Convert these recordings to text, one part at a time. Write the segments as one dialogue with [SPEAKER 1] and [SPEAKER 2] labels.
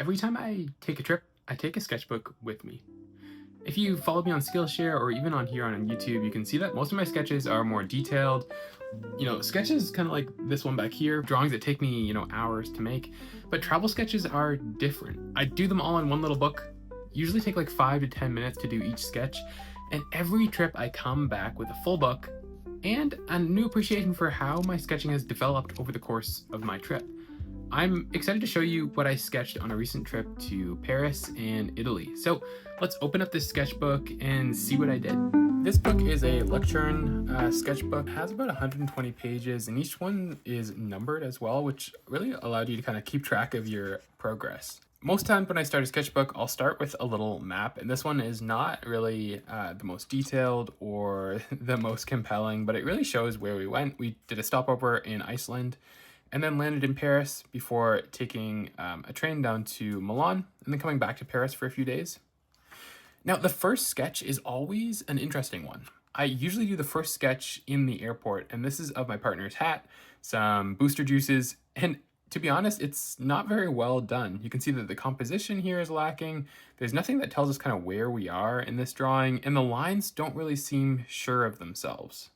[SPEAKER 1] Every time I take a trip, I take a sketchbook with me. If you follow me on Skillshare or even on here on YouTube, you can see that most of my sketches are more detailed. Sketches kind of like this one back here, drawings that take me, hours to make. But travel sketches are different. I do them all in one little book, usually take like 5 to 10 minutes to do each sketch. And every trip I come back with a full book and a new appreciation for how my sketching has developed over the course of my trip. I'm excited to show you what I sketched on a recent trip to Paris and Italy. So let's open up this sketchbook and see what I did. This book is a lectern sketchbook. It has about 120 pages and each one is numbered as well, which really allowed you to kind of keep track of your progress. Most times when I start a sketchbook, I'll start with a little map, and this one is not really the most detailed or the most compelling, but it really shows where we went. We did a stopover in Iceland and then landed in Paris before taking a train down to Milan and then coming back to Paris for a few days. Now, the first sketch is always an interesting one. I usually do the first sketch in the airport, and this is of my partner's hat, some booster juices, and to be honest, it's not very well done. You can see that the composition here is lacking. There's nothing that tells us kind of where we are in this drawing, and the lines don't really seem sure of themselves.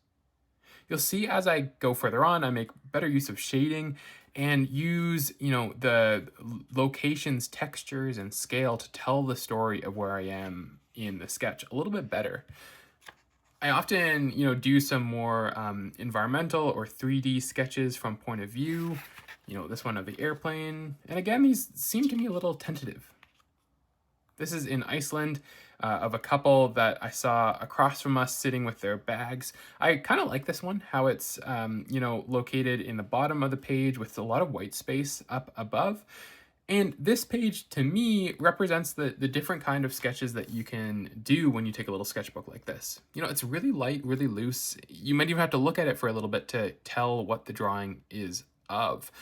[SPEAKER 1] You'll see as I go further on, I make better use of shading and use, the locations, textures, and scale to tell the story of where I am in the sketch a little bit better. I often, do some more environmental or 3D sketches from point of view, this one of the airplane. And again, these seem to me a little tentative. This is in Iceland of a couple that I saw across from us sitting with their bags. I kind of like this one, how it's, located in the bottom of the page with a lot of white space up above. And this page, to me, represents the different kind of sketches that you can do when you take a little sketchbook like this. It's really light, really loose. You might even have to look at it for a little bit to tell what the drawing is of.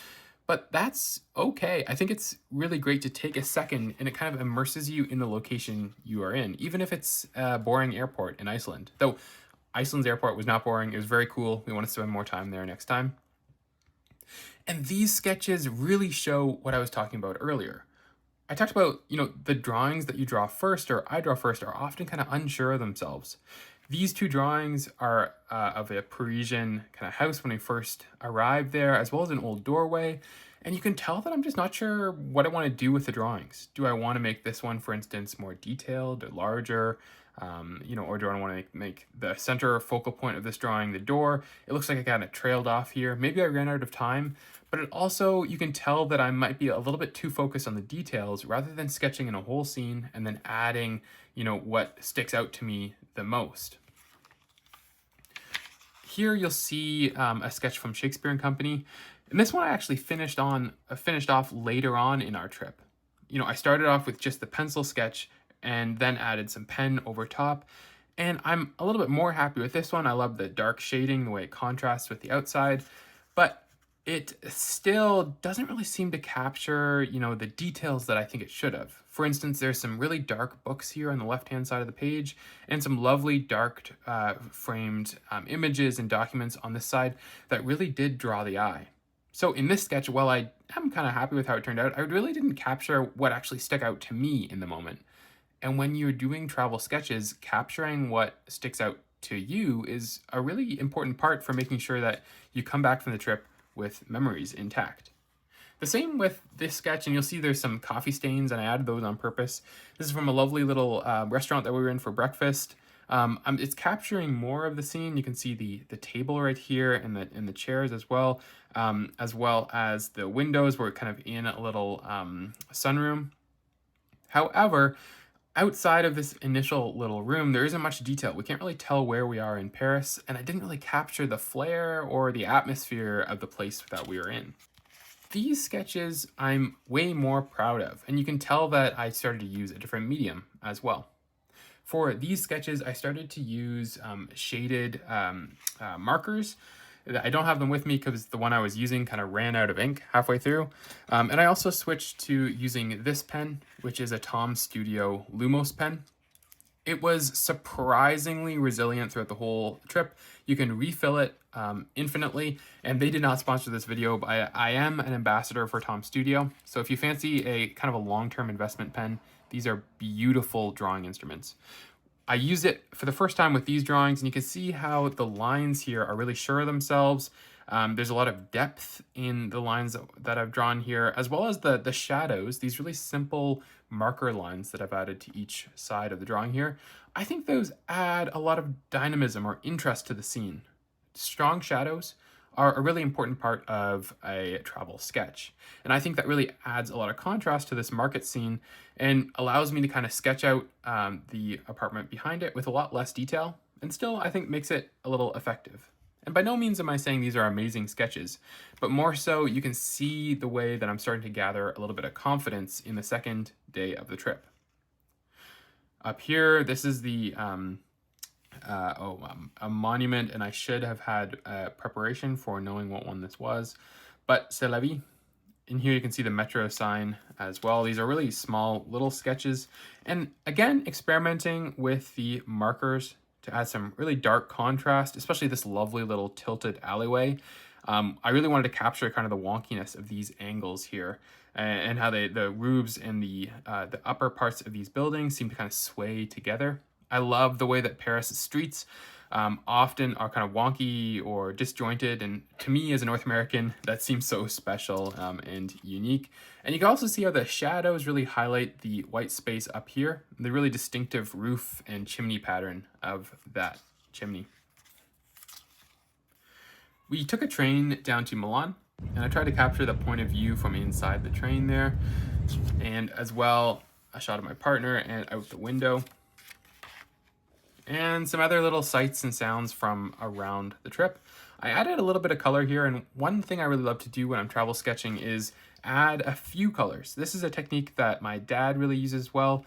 [SPEAKER 1] But that's okay. I think it's really great to take a second and it kind of immerses you in the location you are in, even if it's a boring airport in Iceland. Though Iceland's airport was not boring. It was very cool. We want to spend more time there next time. And these sketches really show what I was talking about earlier. I talked about, the drawings that you draw first or I draw first are often kind of unsure of themselves. These two drawings are of a Parisian kind of house when I first arrived there, as well as an old doorway. And you can tell that I'm just not sure what I want to do with the drawings. Do I want to make this one, for instance, more detailed or larger? Or do I want to make the center focal point of this drawing the door? It looks like I kind of trailed off here. Maybe I ran out of time, but it also, you can tell that I might be a little bit too focused on the details rather than sketching in a whole scene and then adding, what sticks out to me the most. Here you'll see a sketch from Shakespeare and Company. And this one I actually finished off later on in our trip. I started off with just the pencil sketch and then added some pen over top. And I'm a little bit more happy with this one. I love the dark shading, the way it contrasts with the outside, but it still doesn't really seem to capture, the details that I think it should have. For instance, there's some really dark books here on the left-hand side of the page and some lovely dark framed images and documents on this side that really did draw the eye. So in this sketch, while I am kind of happy with how it turned out, I really didn't capture what actually stuck out to me in the moment. And when you're doing travel sketches, capturing what sticks out to you is a really important part for making sure that you come back from the trip with memories intact. The same with this sketch, and you'll see there's some coffee stains, and I added those on purpose. This is from a lovely little restaurant that we were in for breakfast. It's capturing more of the scene. You can see the table right here and the chairs as well as the windows. We're kind of in a little sunroom. However, outside of this initial little room, there isn't much detail. We can't really tell where we are in Paris, and I didn't really capture the flair or the atmosphere of the place that we were in. These sketches I'm way more proud of, and you can tell that I started to use a different medium as well. For these sketches, I started to use shaded markers. I don't have them with me because the one I was using kind of ran out of ink halfway through. And I also switched to using this pen, which is a Tom Studio Lumos pen. It was surprisingly resilient throughout the whole trip. You can refill it infinitely, and they did not sponsor this video, but I am an ambassador for Tom Studio. So if you fancy a kind of a long-term investment pen, these are beautiful drawing instruments. I used it for the first time with these drawings, and you can see how the lines here are really sure of themselves. There's a lot of depth in the lines that I've drawn here, as well as the shadows, these really simple marker lines that I've added to each side of the drawing here. I think those add a lot of dynamism or interest to the scene. Strong shadows are a really important part of a travel sketch. And I think that really adds a lot of contrast to this market scene and allows me to kind of sketch out the apartment behind it with a lot less detail, and still I think makes it a little effective. And by no means am I saying these are amazing sketches, but more so you can see the way that I'm starting to gather a little bit of confidence in the second day of the trip. Up here, this is the a monument, and I should have had preparation for knowing what one this was, but c'est la vie. In here you can see the metro sign as well. These are really small little sketches, and again experimenting with the markers to add some really dark contrast, especially this lovely little tilted alleyway. I really wanted to capture kind of the wonkiness of these angles here, and how the roofs and the upper parts of these buildings seem to kind of sway together. I love the way that Paris' streets often are kind of wonky or disjointed, and to me as a North American, that seems so special and unique. And you can also see how the shadows really highlight the white space up here, the really distinctive roof and chimney pattern of that chimney. We took a train down to Milan, and I tried to capture the point of view from inside the train there, and as well a shot of my partner and out the window, and some other little sights and sounds from around the trip. I added a little bit of color here, and one thing I really love to do when I'm travel sketching is add a few colors. This is a technique that my dad really uses well,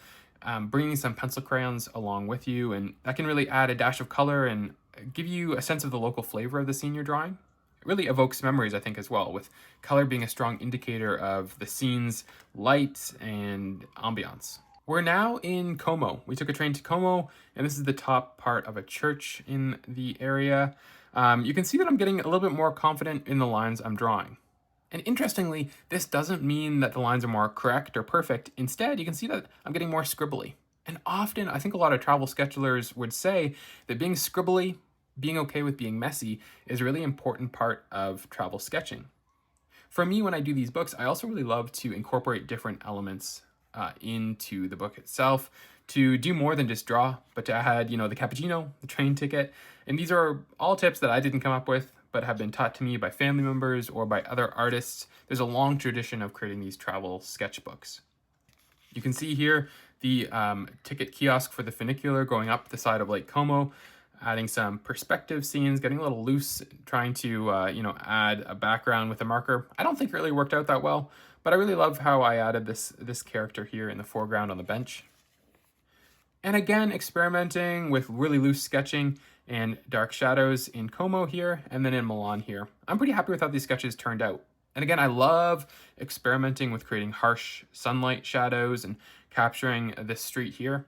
[SPEAKER 1] bringing some pencil crayons along with you, and that can really add a dash of color and give you a sense of the local flavor of the scene you're drawing. It really evokes memories, I think, as well, with color being a strong indicator of the scene's light and ambiance. We're now in Como. We took a train to Como, and this is the top part of a church in the area. You can see that I'm getting a little bit more confident in the lines I'm drawing. And interestingly, this doesn't mean that the lines are more correct or perfect. Instead, you can see that I'm getting more scribbly. And often, I think a lot of travel sketchers would say that being scribbly, being okay with being messy, is a really important part of travel sketching. For me, when I do these books, I also really love to incorporate different elements into the book itself, to do more than just draw, but to add, the cappuccino, the train ticket. And these are all tips that I didn't come up with, but have been taught to me by family members or by other artists. There's a long tradition of creating these travel sketchbooks. You can see here the ticket kiosk for the funicular going up the side of Lake Como, adding some perspective scenes, getting a little loose, trying to add a background with a marker. I don't think it really worked out that well, but I really love how I added this character here in the foreground on the bench. And again, experimenting with really loose sketching and dark shadows in Como here, and then in Milan here. I'm pretty happy with how these sketches turned out. And again, I love experimenting with creating harsh sunlight shadows and capturing this street here.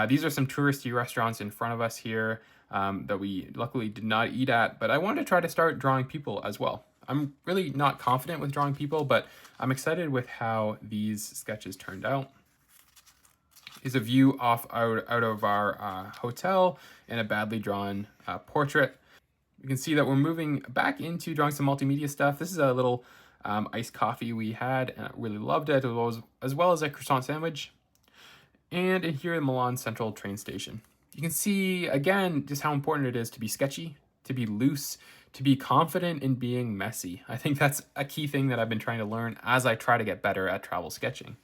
[SPEAKER 1] These are some touristy restaurants in front of us here that we luckily did not eat at, but I wanted to try to start drawing people as well. I'm really not confident with drawing people, but I'm excited with how these sketches turned out. Is a view out of our hotel and a badly drawn portrait. You can see that we're moving back into drawing some multimedia stuff. This is a little iced coffee we had, and I really loved it, as well as a croissant sandwich. And in here in Milan Central train station. You can see, again, just how important it is to be sketchy, to be loose, to be confident in being messy. I think that's a key thing that I've been trying to learn as I try to get better at travel sketching.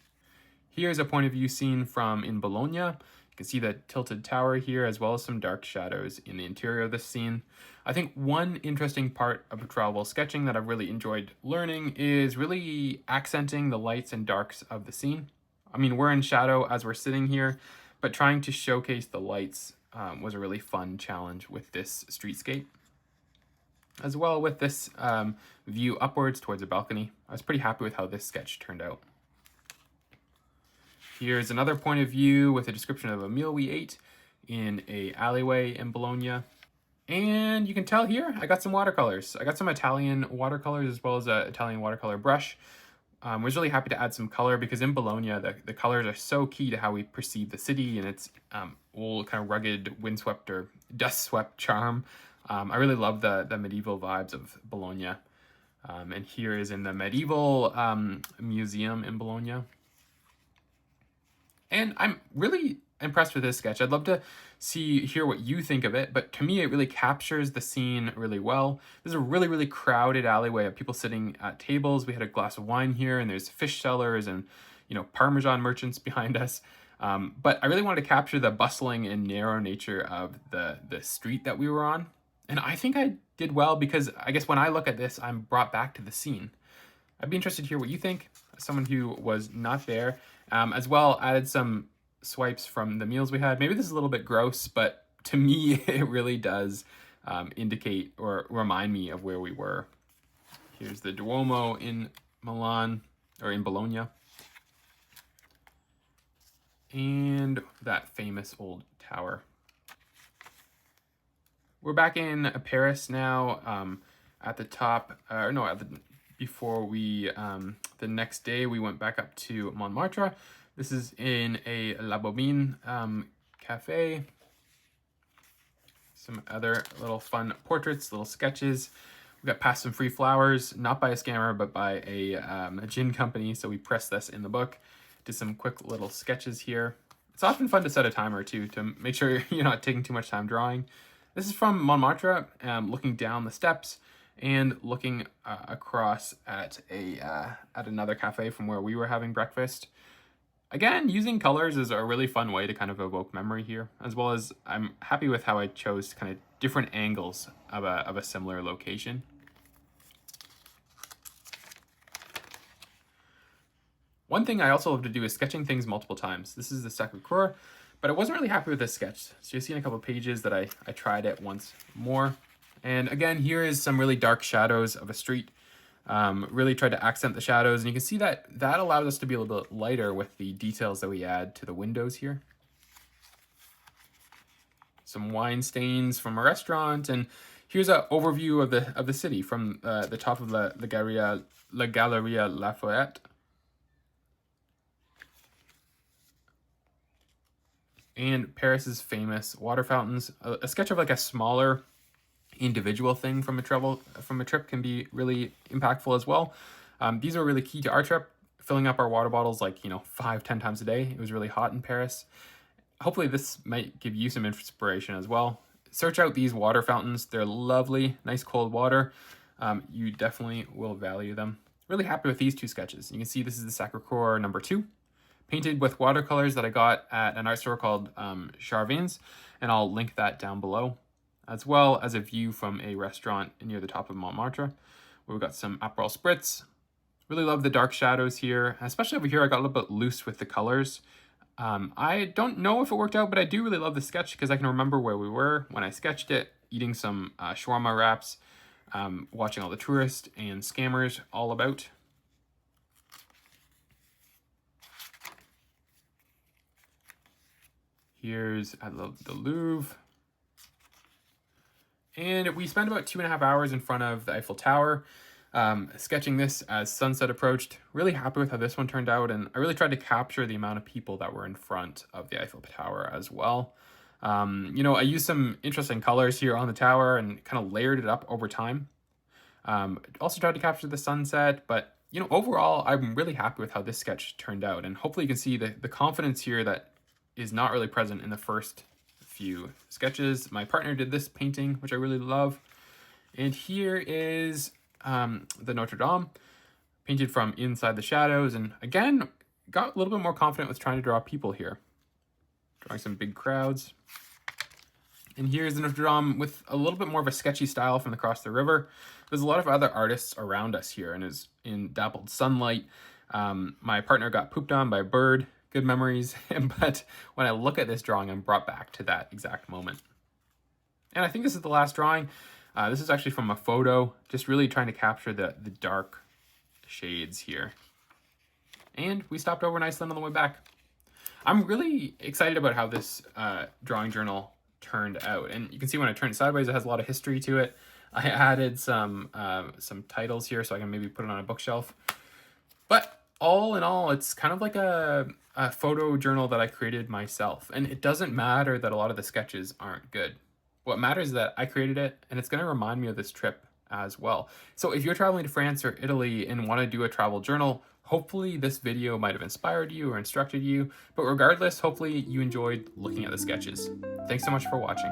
[SPEAKER 1] Here's a point of view scene from in Bologna. You can see the tilted tower here, as well as some dark shadows in the interior of this scene. I think one interesting part of travel sketching that I've really enjoyed learning is really accenting the lights and darks of the scene. I mean, we're in shadow as we're sitting here, but trying to showcase the lights was a really fun challenge with this streetscape. As well with this view upwards towards a balcony. I was pretty happy with how this sketch turned out. Here's another point of view with a description of a meal we ate. in a alleyway in Bologna. And you can tell here, I got some watercolors. I got some Italian watercolors as well as an Italian watercolor brush. Was really happy to add some color because in Bologna, the colors are so key to how we perceive the city and its old kind of rugged, windswept or dust-swept charm. I really love the medieval vibes of Bologna. And here is in the medieval museum in Bologna. And I'm really impressed with this sketch. I'd love to hear what you think of it, but to me, it really captures the scene really well. There's a really, really crowded alleyway of people sitting at tables. We had a glass of wine here, and there's fish sellers and, you know, Parmesan merchants behind us. But I really wanted to capture the bustling and narrow nature of the street that we were on. And I think I did well because I guess when I look at this, I'm brought back to the scene. I'd be interested to hear what you think, as someone who was not there. As well, added some swipes from the meals we had. Maybe this is a little bit gross, but to me, it really does indicate or remind me of where we were. Here's the Duomo in Milan, or in Bologna. And that famous old tower. We're back in Paris now. At the top, before we, the next day, we went back up to Montmartre. This is in a La Bobine café. Some other little fun portraits, little sketches. We got past some free flowers, not by a scammer, but by a gin company. So we pressed this in the book. Did some quick little sketches here. It's often fun to set a timer too, to make sure you're not taking too much time drawing. This is from Montmartre, looking down the steps and looking across at another cafe from where we were having breakfast. Again, using colors is a really fun way to kind of evoke memory here, as well as I'm happy with how I chose kind of different angles of a similar location. One thing I also love to do is sketching things multiple times. This is the Sacré-Cœur, but I wasn't really happy with this sketch. So you'll see in a couple of pages that I tried it once more. And again, here is some really dark shadows of a street. Really tried to accent the shadows, and you can see that allows us to be a little bit lighter with the details that we add to the windows here. Some wine stains from a restaurant, and here's an overview of the city from the top of the Galleria Lafayette. And Paris's famous water fountains. A sketch of like a smaller individual thing from a trip can be really impactful as well. These are really key to our trip, filling up our water bottles like 5-10 times a day. It was really hot in Paris. Hopefully this might give you some inspiration as well. Search out these water fountains. They're lovely, nice cold water. You definitely will value them. Really happy with these two sketches. You can see this is the Sacré-Cœur number 2, painted with watercolors that I got at an art store called Charvin's, and I'll link that down below, as well as a view from a restaurant near the top of Montmartre, where we've got some Aperol Spritz. Really love the dark shadows here, especially over here. I got a little bit loose with the colors. I don't know if it worked out, but I do really love the sketch because I can remember where we were when I sketched it, eating some shawarma wraps, watching all the tourists and scammers all about. Here's at the Louvre. And we spent about 2.5 hours in front of the Eiffel Tower, sketching this as sunset approached. Really happy with how this one turned out, and I really tried to capture the amount of people that were in front of the Eiffel Tower as well. I used some interesting colors here on the tower and kind of layered it up over time. Also tried to capture the sunset, but overall, I'm really happy with how this sketch turned out, and hopefully you can see the confidence here that is not really present in the first few sketches. My partner did this painting, which I really love. And here is the Notre Dame, painted from inside the shadows. And again, got a little bit more confident with trying to draw people here. Drawing some big crowds. And here's the Notre Dame with a little bit more of a sketchy style from across the river. There's a lot of other artists around us here, and is in dappled sunlight. My partner got pooped on by a bird. Good memories, but when I look at this drawing, I'm brought back to that exact moment. And I think this is the last drawing. This is actually from a photo, just really trying to capture the dark shades here. And we stopped over in Iceland on the way back. I'm really excited about how this drawing journal turned out. And you can see when I turn it sideways, it has a lot of history to it. I added some titles here so I can maybe put it on a bookshelf. But all in all, it's kind of like a photo journal that I created myself. And it doesn't matter that a lot of the sketches aren't good. What matters is that I created it, and it's going to remind me of this trip as well. So if you're traveling to France or Italy and want to do a travel journal, hopefully this video might have inspired you or instructed you. But regardless, hopefully you enjoyed looking at the sketches. Thanks so much for watching.